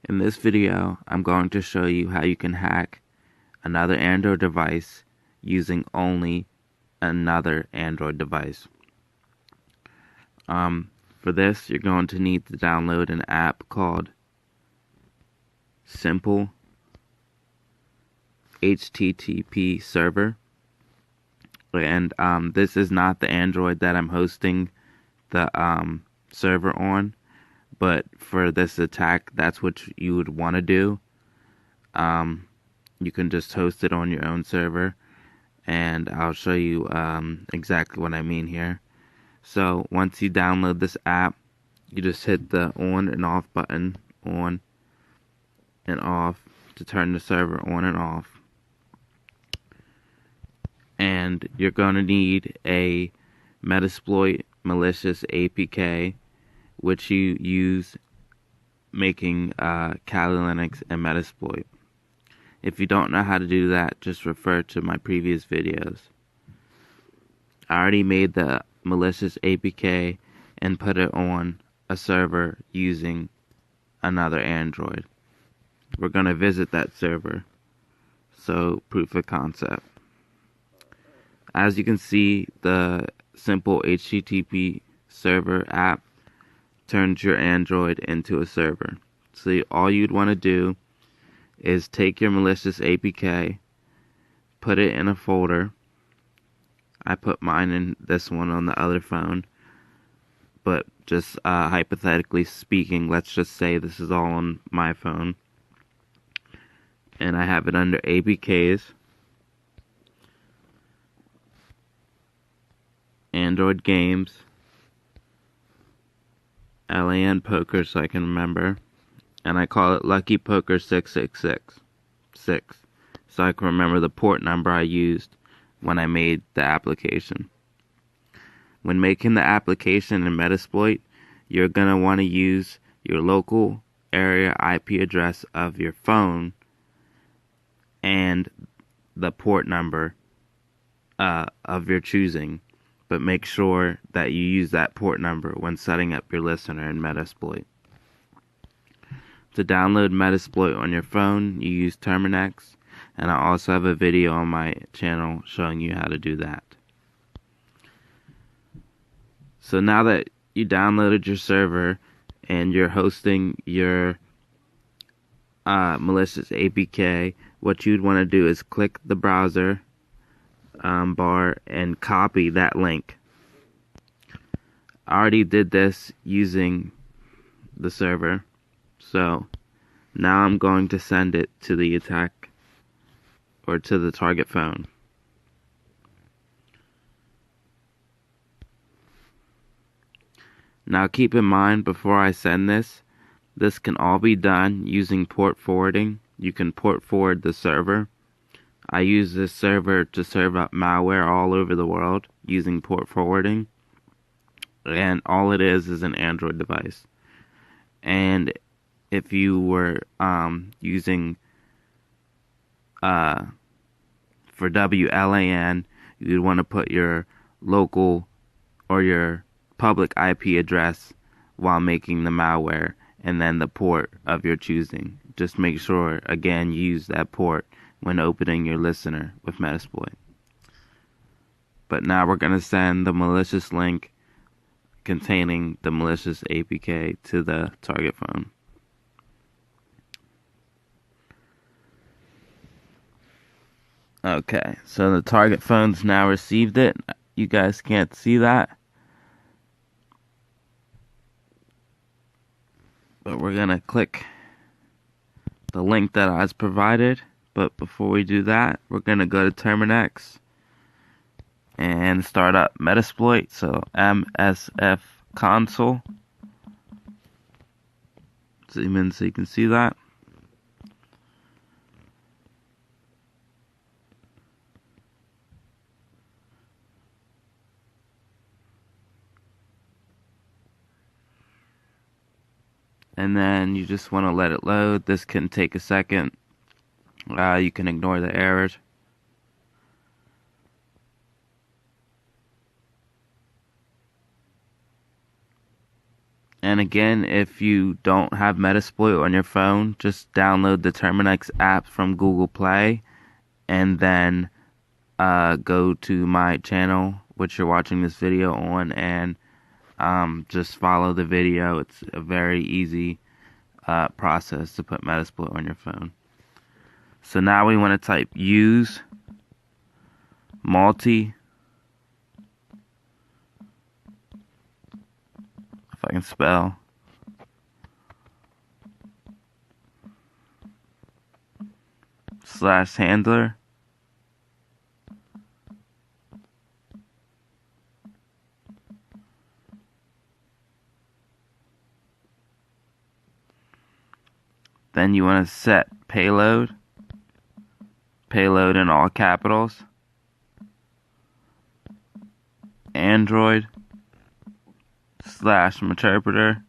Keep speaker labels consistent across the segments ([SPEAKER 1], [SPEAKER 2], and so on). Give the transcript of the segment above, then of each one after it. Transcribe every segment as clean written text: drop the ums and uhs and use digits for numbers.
[SPEAKER 1] In this video, I'm going to show you how you can hack another Android device using only another Android device. For this, you're going to need to download an app called Simple HTTP Server. And this is not the Android that I'm hosting the server on. But for this attack, that's what you would want to do. You can just host it on your own server, and I'll show you exactly what I mean here. So once you download this app, you just hit the on and off button, on and off, to turn the server on and off. And you're going to need a metasploit malicious APK, which you use making Kali Linux and Metasploit. If you don't know how to do that, just refer to my previous videos. I already made the malicious APK and put it on a server using another Android. We're going to visit that server. So, proof of concept. As you can see, the simple HTTP server app turns your Android into a server. So all you'd want to do is take your malicious APK, put it in a folder. I put mine in this one on the other phone, but just hypothetically speaking, let's just say this is all on my phone, and I have it under APKs, Android games, LAN poker, so I can remember, and I call it Lucky Poker 666, so I can remember the port number I used when I made the application. When making the application in Metasploit, you're going to want to use your local area IP address of your phone and the port number of your choosing. But make sure that you use that port number when setting up your listener in Metasploit. To download Metasploit on your phone, you use Terminix, and I also have a video on my channel showing you how to do that. So now that you downloaded your server and you're hosting your malicious APK, what you'd want to do is click the browser bar and copy that link. I already did this using the server, so now I'm going to send it to the attack or to the target phone. Now keep in mind, before I send this can all be done using port forwarding. You can port forward the server. I use this server to serve up malware all over the world using port forwarding, and all it is an Android device. And if you were using for WLAN, you'd want to put your local or your public IP address while making the malware, and then the port of your choosing. Just make sure, again, you use that port when opening your listener with Metasploit. But now we're going to send the malicious link containing the malicious APK to the target phone. Okay, so the target phone's now received it. You guys can't see that, but we're going to click the link that I was provided. But before we do that, we're going to go to Terminix and start up Metasploit. So MSF console. Zoom in so you can see that. And then you just want to let it load. This can take a second. You can ignore the errors. And again, if you don't have Metasploit on your phone, just download the Terminix app from Google Play, and then go to my channel, which you're watching this video on, and just follow the video. It's a very easy process to put Metasploit on your phone. So now we want to type use multi, if I can spell, /handler, then you want to set payload in all capitals, Android /interpreter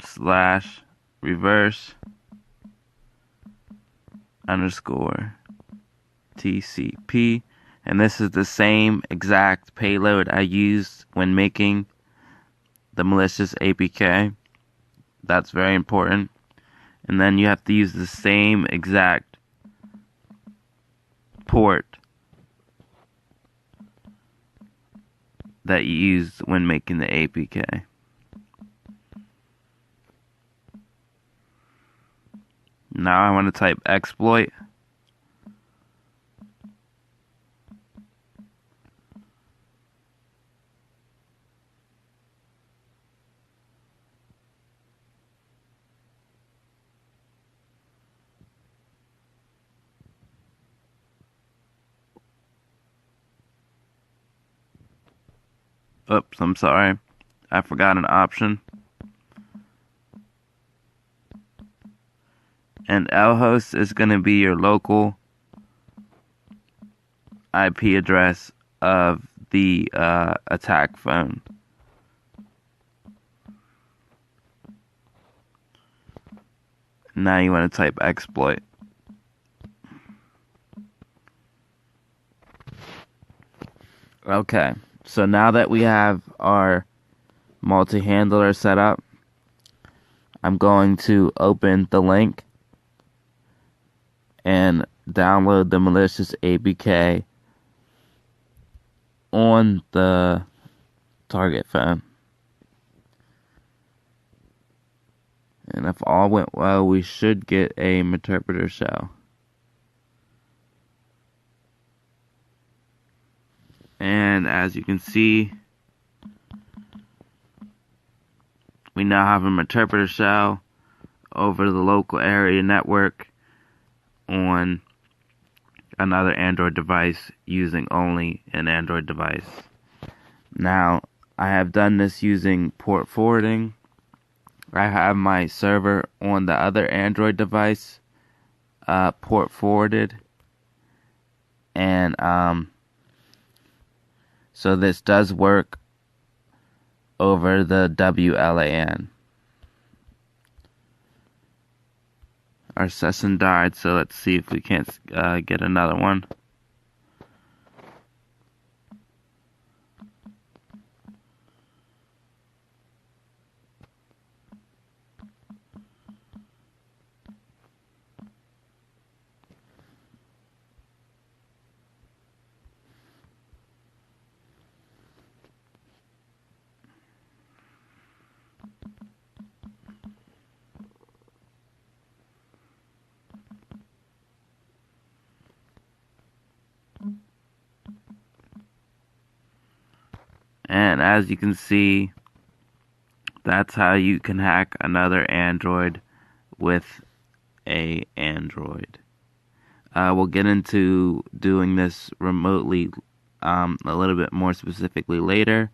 [SPEAKER 1] /reverse _ TCP, and this is the same exact payload I used when making the malicious APK. That's very important. And then you have to use the same exact port that you used when making the APK. Now I want to type exploit. Oops, I'm sorry. I forgot an option. And lhost is going to be your local IP address of the attack phone. Now you want to type exploit. Okay, so now that we have our multi-handler set up, I'm going to open the link and download the malicious APK on the target phone. And if all went well, we should get a interpreter shell. And as you can see, we now have an interpreter shell over the local area network on another Android device using only an Android device. Now, I have done this using port forwarding. I have my server on the other Android device port forwarded, and so this does work over the WLAN. Our session died, so let's see if we can't get another one. And as you can see, that's how you can hack another Android with a Android. We'll get into doing this remotely a little bit more specifically later,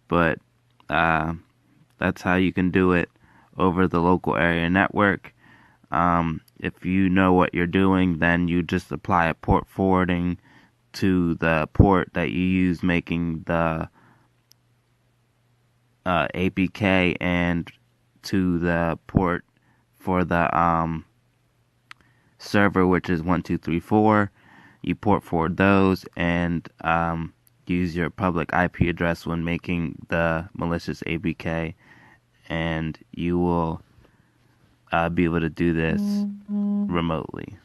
[SPEAKER 1] but that's how you can do it over the local area network. If you know what you're doing, then you just apply a port forwarding to the port that you use making the APK, and to the port for the server, which is 1234. You port forward those, and use your public IP address when making the malicious APK, and you will be able to do this remotely.